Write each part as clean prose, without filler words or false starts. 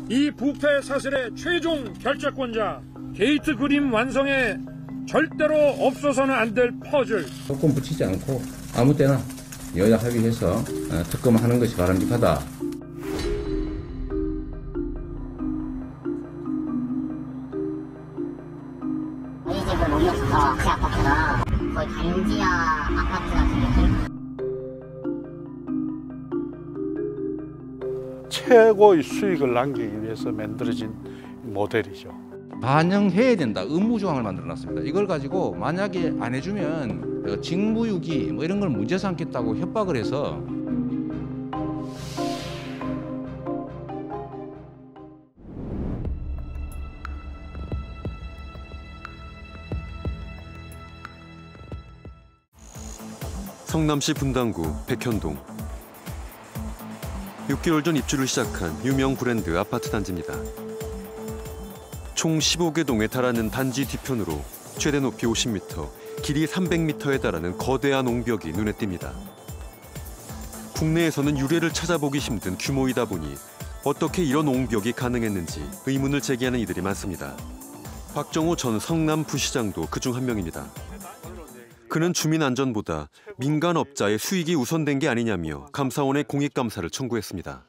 이 부패 사슬의 최종 결재권자, 게이트 그림 완성에 절대로 없어서는 안 될 퍼즐. 조건 붙이지 않고 아무 때나 여야 합의해서 특검하는 것이 바람직하다. 저희 집을 옮겼어. 그 아파트가 거의 단지야 아파트 같은 느낌? 최고의 수익을 남기기 위해서 만들어진 모델이죠. 반영해야 된다. 의무 조항을 만들어놨습니다. 이걸 가지고 만약에 안 해주면 직무유기 뭐 이런 걸 문제 삼겠다고 협박을 해서. 성남시 분당구 백현동. 6개월 전 입주를 시작한 유명 브랜드 아파트 단지입니다. 총 15개 동에 달하는 단지 뒤편으로 최대 높이 50m, 길이 300m에 달하는 거대한 옹벽이 눈에 띕니다. 국내에서는 유례를 찾아보기 힘든 규모이다 보니 어떻게 이런 옹벽이 가능했는지 의문을 제기하는 이들이 많습니다. 박정호 전 성남부시장도 그중 한 명입니다. 그는 주민 안전보다 민간업자의 수익이 우선된 게 아니냐며 감사원에 공익감사를 청구했습니다.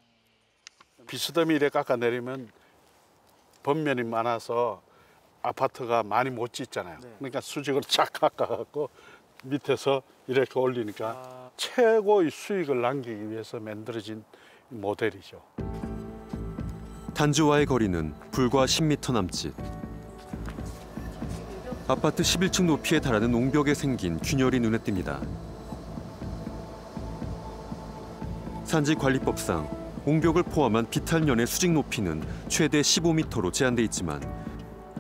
비스듬히 이래 깎아내리면 번면이 많아서 아파트가 많이 못 짓잖아요. 그러니까 수직으로 쫙 깎아갖고 밑에서 이렇게 올리니까 최고의 수익을 남기기 위해서 만들어진 모델이죠. 단지와의 거리는 불과 10m 남짓. 아파트 11층 높이에 달하는 옹벽에 생긴 균열이 눈에 띕니다. 산지관리법상 옹벽을 포함한 비탈면의 수직 높이는 최대 15m로 제한돼 있지만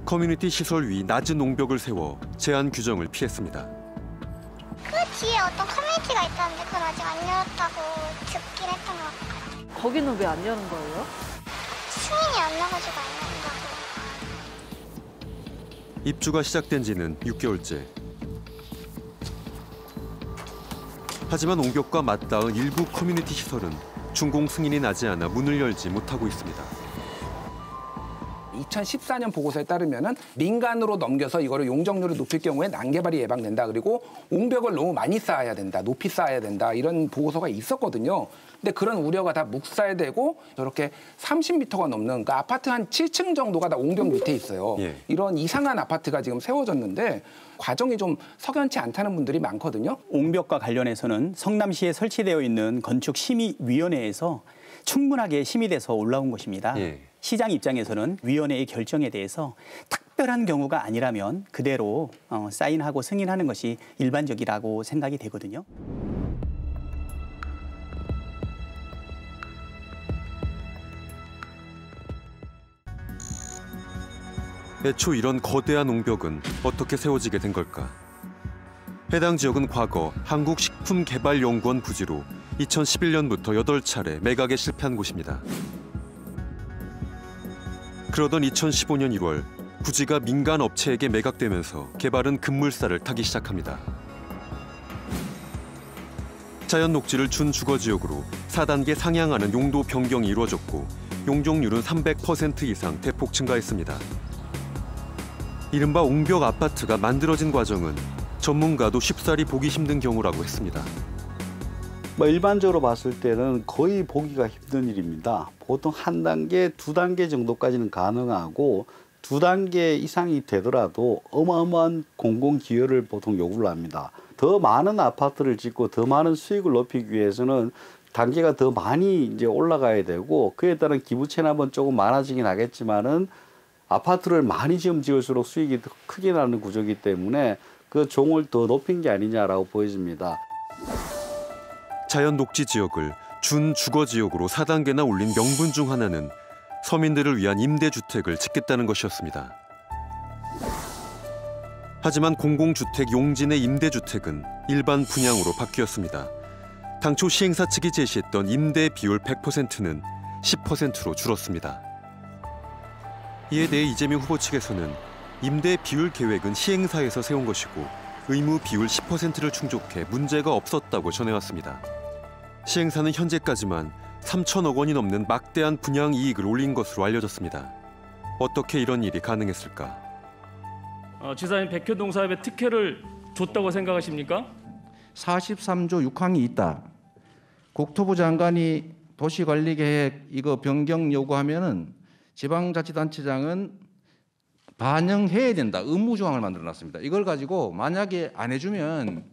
커뮤니티 시설 위 낮은 옹벽을 세워 제한 규정을 피했습니다. 그 뒤에 어떤 커뮤니티가 있다는데 그건 아직 안 열었다고 듣긴 했던 것 같아요. 거기는 왜 안 여는 거예요? 승인이 안 나가지고 안 열었다고. 입주가 시작된 지는 6개월째. 하지만 옹벽과 맞닿은 일부 커뮤니티 시설은 준공 승인이 나지 않아 문을 열지 못하고 있습니다. 2014년 보고서에 따르면은 민간으로 넘겨서 이거를 용적률을 높일 경우에 난개발이 예방된다. 그리고 옹벽을 너무 많이 쌓아야 된다. 높이 쌓아야 된다. 이런 보고서가 있었거든요. 근데 그런 우려가 다 묵살되고 저렇게 30m가 넘는 그러니까 아파트 한 7층 정도가 다 옹벽 밑에 있어요. 예. 이런 이상한 아파트가 지금 세워졌는데 과정이 좀 석연치 않다는 분들이 많거든요. 옹벽과 관련해서는 성남시에 설치되어 있는 건축심의위원회에서 충분하게 심의돼서 올라온 것입니다. 예. 시장 입장에서는 위원회의 결정에 대해서 특별한 경우가 아니라면 그대로 사인하고 승인하는 것이 일반적이라고 생각이 되거든요. 애초 이런 거대한 옹벽은 어떻게 세워지게 된 걸까? 해당 지역은 과거 한국식품개발연구원 부지로 2011년부터 8차례 매각에 실패한 곳입니다. 그러던 2015년 1월 부지가 민간 업체에게 매각되면서 개발은 급물살을 타기 시작합니다. 자연 녹지를 준주거지역으로 4단계 상향하는 용도 변경이 이루어졌고 용적률은 300% 이상 대폭 증가했습니다. 이른바 옹벽 아파트가 만들어진 과정은 전문가도 쉽사리 보기 힘든 경우라고 했습니다. 일반적으로 봤을 때는 거의 보기가 힘든 일입니다. 보통 한 단계, 두 단계 정도까지는 가능하고 두 단계 이상이 되더라도 어마어마한 공공기여를 보통 요구를 합니다. 더 많은 아파트를 짓고 더 많은 수익을 높이기 위해서는 단계가 더 많이 이제 올라가야 되고 그에 따른 기부 체납은 조금 많아지긴 하겠지만은 아파트를 많이 지을수록 수익이 더 크게 나는 구조이기 때문에 그 종을 더 높인 게 아니냐라고 보여집니다. 자연 녹지 지역을 준주거지역으로 4단계나 올린 명분 중 하나는 서민들을 위한 임대주택을 짓겠다는 것이었습니다. 하지만 공공주택 용진의 임대주택은 일반 분양으로 바뀌었습니다. 당초 시행사 측이 제시했던 임대 비율 100%는 10%로 줄었습니다. 이에 대해 이재명 후보 측에서는 임대 비율 계획은 시행사에서 세운 것이고 의무 비율 10%를 충족해 문제가 없었다고 전해왔습니다. 시행사는 현재까지만 3천억 원이 넘는 막대한 분양 이익을 올린 것으로 알려졌습니다. 어떻게 이런 일이 가능했을까? 지사님, 백현동 사업에 특혜를 줬다고 생각하십니까? 43조 6항이 있다. 국토부 장관이 도시관리계획 이거 변경 요구하면은 지방자치단체장은 반영해야 된다. 의무조항을 만들어놨습니다. 이걸 가지고 만약에 안 해주면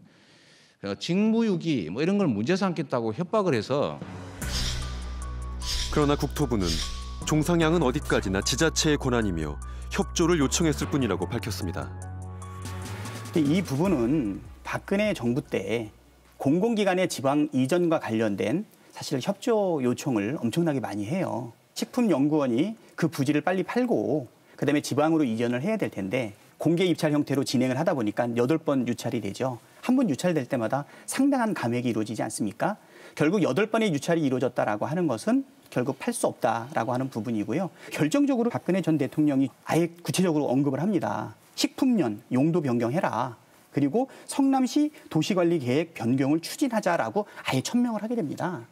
직무유기 뭐 이런 걸 문제 삼겠다고 협박을 해서. 그러나 국토부는 종상향은 어디까지나 지자체의 권한이며 협조를 요청했을 뿐이라고 밝혔습니다. 이 부분은 박근혜 정부 때 공공기관의 지방 이전과 관련된 사실 협조 요청을 엄청나게 많이 해요. 식품연구원이 그 부지를 빨리 팔고 그다음에 지방으로 이전을 해야 될 텐데 공개 입찰 형태로 진행을 하다 보니까 8번 유찰이 되죠. 한 번 유찰될 때마다 상당한 감액이 이루어지지 않습니까? 결국 8번의 유찰이 이루어졌다라고 하는 것은 결국 팔 수 없다라고 하는 부분이고요. 결정적으로 박근혜 전 대통령이 아예 구체적으로 언급을 합니다. 식품년 용도 변경해라. 그리고 성남시 도시관리계획 변경을 추진하자라고 아예 천명을 하게 됩니다.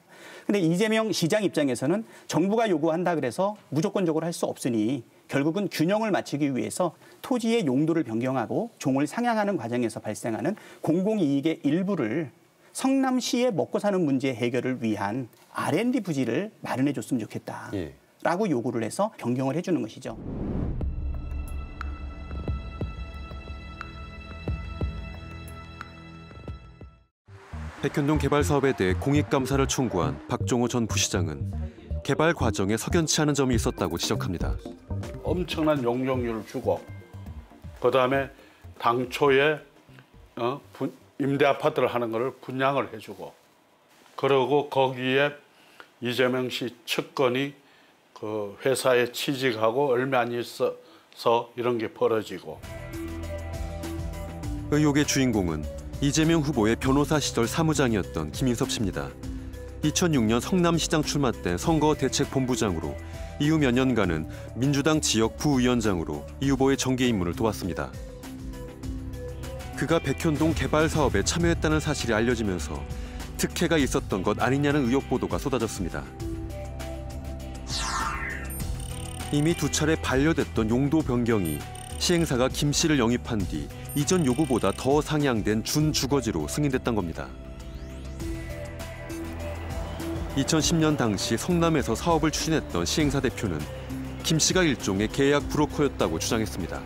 근데 이재명 시장 입장에서는 정부가 요구한다 그래서 무조건적으로 할 수 없으니 결국은 균형을 맞추기 위해서 토지의 용도를 변경하고 종을 상향하는 과정에서 발생하는 공공이익의 일부를 성남시의 먹고 사는 문제 해결을 위한 R&D 부지를 마련해 줬으면 좋겠다라고 요구를 해서 변경을 해주는 것이죠. 백현동 개발 사업에 대해 공익감사를 청구한 박종호 전 부시장은 개발 과정에 석연치 않은 점이 있었다고 지적합니다. 엄청난 용적률을 주고 그다음에 당초에 임대 아파트를 하는 것을 분양을 해주고 그리고 거기에 이재명 씨 측근이 그 회사에 취직하고 얼마 안 있어서 이런 게 벌어지고. 의혹의 주인공은 이재명 후보의 변호사 시절 사무장이었던 김인섭 씨입니다. 2006년 성남시장 출마 때 선거대책본부장으로 이후 몇 년간은 민주당 지역 부위원장으로 이 후보의 정계 입문을 도왔습니다. 그가 백현동 개발 사업에 참여했다는 사실이 알려지면서 특혜가 있었던 것 아니냐는 의혹 보도가 쏟아졌습니다. 이미 2차례 반려됐던 용도 변경이 시행사가 김 씨를 영입한 뒤 이전 요구보다 더 상향된 준주거지로 승인됐던 겁니다. 2010년 당시 성남에서 사업을 추진했던 시행사 대표는 김 씨가 일종의 계약 브로커였다고 주장했습니다.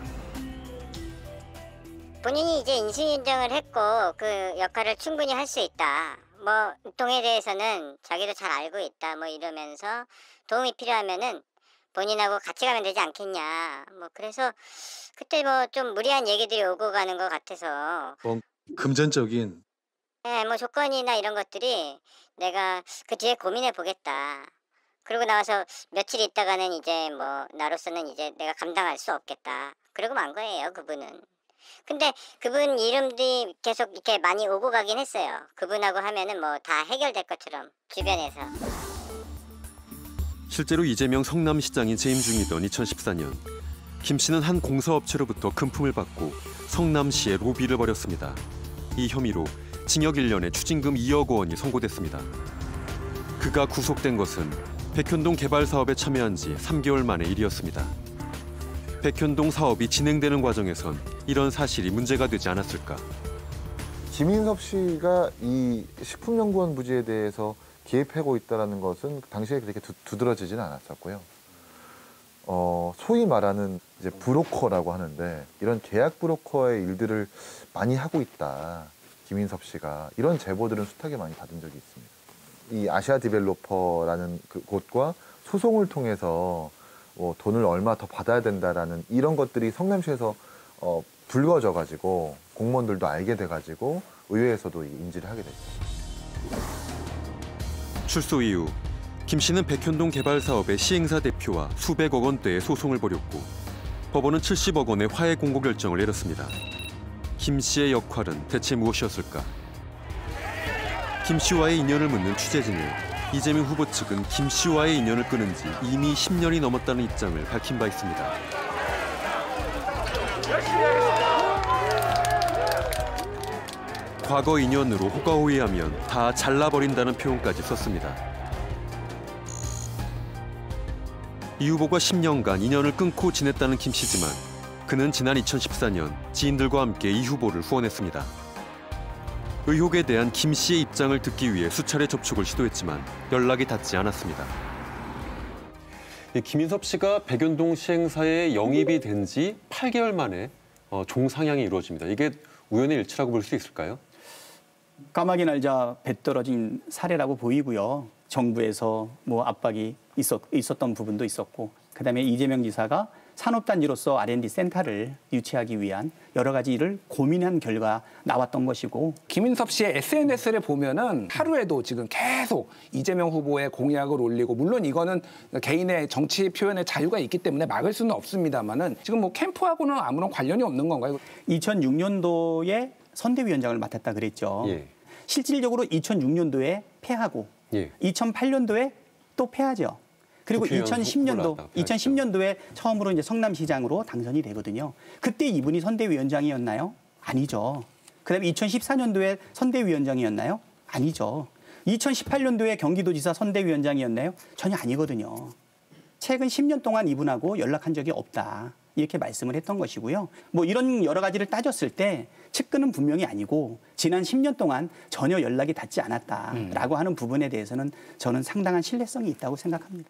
본인이 이제 인수인정을 했고 그 역할을 충분히 할 수 있다. 뭐 동에 대해서는 자기도 잘 알고 있다. 뭐 이러면서 도움이 필요하면은 본인하고 같이 가면 되지 않겠냐. 뭐 그래서 그때 뭐 좀 무리한 얘기들이 오고 가는 것 같아서. 금전적인. 네, 뭐 조건이나 이런 것들이 내가 그 뒤에 고민해 보겠다. 그러고 나와서 며칠 있다가는 이제 뭐 나로서는 이제 내가 감당할 수 없겠다. 그러고 만 거예요, 그분은. 근데 그분 이름들이 계속 이렇게 많이 오고 가긴 했어요. 그분하고 하면은 뭐 다 해결될 것처럼 주변에서. 실제로 이재명 성남시장이 재임 중이던 2014년 김 씨는 한 공사업체로부터 금품을 받고 성남시에 로비를 벌였습니다. 이 혐의로 징역 1년에 추징금 2억 원이 선고됐습니다. 그가 구속된 것은 백현동 개발 사업에 참여한 지 3개월 만의 일이었습니다. 백현동 사업이 진행되는 과정에선 이런 사실이 문제가 되지 않았을까? 김인섭 씨가 이 식품연구원 부지에 대해서 개입하고 있다는 것은 당시에 그렇게 두드러지지는 않았었고요. 소위 말하는 이제 브로커라고 하는데 이런 계약 브로커의 일들을 많이 하고 있다. 김인섭 씨가 이런 제보들은 숱하게 많이 받은 적이 있습니다. 이 아시아 디벨로퍼라는 그 곳과 소송을 통해서 돈을 얼마 더 받아야 된다라는 이런 것들이 성남시에서 불거져가지고 공무원들도 알게 돼가지고 의회에서도 인지를 하게 됐죠. 출소 이후 김 씨는 백현동 개발 사업의 시행사 대표와 수백억 원대의 소송을 벌였고 법원은 70억 원의 화해 공고 결정을 내렸습니다. 김 씨의 역할은 대체 무엇이었을까? 김 씨와의 인연을 묻는 취재진을 이재명 후보 측은 김 씨와의 인연을 끊은 지 이미 10년이 넘었다는 입장을 밝힌 바 있습니다. 과거 인연으로 호가호위하면 다 잘라버린다는 표현까지 썼습니다. 이 후보가 10년간 인연을 끊고 지냈다는 김 씨지만 그는 지난 2014년 지인들과 함께 이 후보를 후원했습니다. 의혹에 대한 김 씨의 입장을 듣기 위해 수차례 접촉을 시도했지만 연락이 닿지 않았습니다. 김인섭 씨가 백연동 시행사에 영입이 된 지 8개월 만에 종상향이 이루어집니다. 이게 우연의 일치라고 볼 수 있을까요? 까마귀 날자 배 떨어진 사례라고 보이고요. 정부에서 뭐 압박이 있었던 부분도 있었고, 그다음에 이재명 지사가 산업단지로서 R&D 센터를 유치하기 위한 여러 가지 일을 고민한 결과 나왔던 것이고, 김인섭 씨의 SNS를 보면은 하루에도 지금 계속 이재명 후보의 공약을 올리고, 물론 이거는 개인의 정치 표현의 자유가 있기 때문에 막을 수는 없습니다만은 지금 뭐 캠프하고는 아무런 관련이 없는 건가요? 2006년도에 선대위원장을 맡았다 그랬죠. 예. 실질적으로 2006년도에 패하고 2008년도에 또 패하죠. 그리고 2010년도에 처음으로 이제 성남시장으로 당선이 되거든요. 그때 이분이 선대위원장이었나요? 아니죠. 그다음에 2014년도에 선대위원장이었나요? 아니죠. 2018년도에 경기도지사 선대위원장이었나요? 전혀 아니거든요. 최근 10년 동안 이분하고 연락한 적이 없다. 이렇게 말씀을 했던 것이고요. 뭐 이런 여러 가지를 따졌을 때 측근은 분명히 아니고 지난 10년 동안 전혀 연락이 닿지 않았다라고 하는 부분에 대해서는 저는 상당한 신뢰성이 있다고 생각합니다.